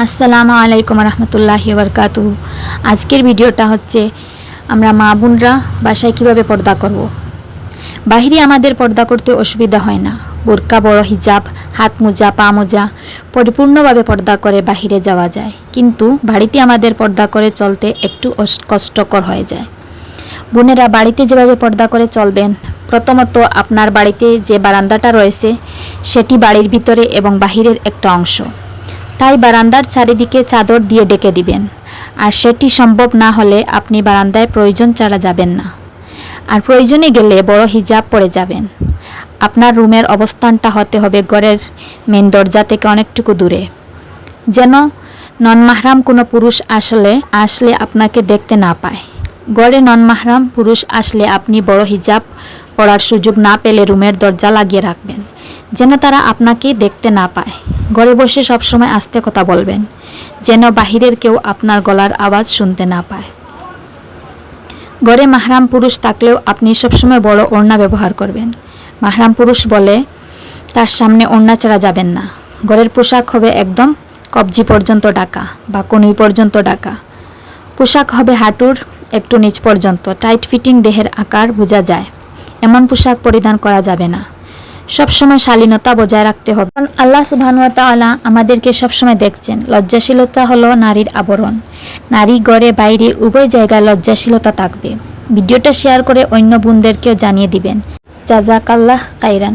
আসসালামু আলাইকুম রহমতুল্লাহি বারকাতুহু। আজকের ভিডিওটা হচ্ছে আমরা মা বোনরা বাসায় কিভাবে পর্দা করব। বাহিরে আমাদের পর্দা করতে অসুবিধা হয় না। বোরকা, বড় হিজাব, হাত মোজা, পা মোজা পরিপূর্ণভাবে পর্দা করে বাহিরে যাওয়া যায়, কিন্তু বাড়িতে আমাদের পর্দা করে চলতে একটু কষ্টকর হয়ে যায়। বোনেরা বাড়িতে যেভাবে পর্দা করে চলবেন, প্রথমত আপনার বাড়িতে যে বারান্দাটা রয়েছে সেটি বাড়ির ভিতরে এবং বাহিরের একটা অংশ, তাই বারান্দার চারিদিকে চাদর দিয়ে ডেকে দিবেন। আর সেটি সম্ভব না হলে আপনি বারান্দায় প্রয়োজন ছাড়া যাবেন না, আর প্রয়োজনে গেলে বড় হিজাব পরে যাবেন। আপনার রুমের অবস্থানটা হতে হবে ঘরের মেন দরজা থেকে অনেকটুকু দূরে, যেন নন মাহরাম কোনো পুরুষ আসলে আপনাকে দেখতে না পায়। ঘরে নন মাহরাম পুরুষ আসলে আপনি বড় হিজাব পরার সুযোগ না পেলে রুমের দরজা লাগিয়ে রাখবেন, যেন তারা আপনাকে দেখতে না পায়। ঘরে বসে সবসময় আস্তে কথা বলবেন, যেন বাহিরের কেউ আপনার গলার আওয়াজ শুনতে না পায়। ঘরে মাহরাম পুরুষ থাকলেও আপনি সবসময় বড় ওড়না ব্যবহার করবেন। মাহরাম পুরুষ বলে তার সামনে ওড়না ছাড়া যাবেন না। ঘরের পোশাক হবে একদম কবজি পর্যন্ত ঢাকা বা কনুই পর্যন্ত ঢাকা। পোশাক হবে হাঁটুর একটু নিচ পর্যন্ত, টাইট ফিটিং, দেহের আকার বোঝা যায় এমন পোশাক পরিধান করা যাবে না। সবসময় শালীনতা বজায় রাখতে হবে। আল্লাহ সুবহানাহু ওয়া তাআলা আমাদেরকে সবসময় দেখছেন। লজ্জাশীলতা হলো নারীর আবরণ। নারী ঘরে বাইরে উভয় জায়গায় লজ্জাশীলতা থাকবে। ভিডিওটা শেয়ার করে অন্য বোনদেরকেও জানিয়ে দিবেন। জাযাকাল্লাহ খাইরান।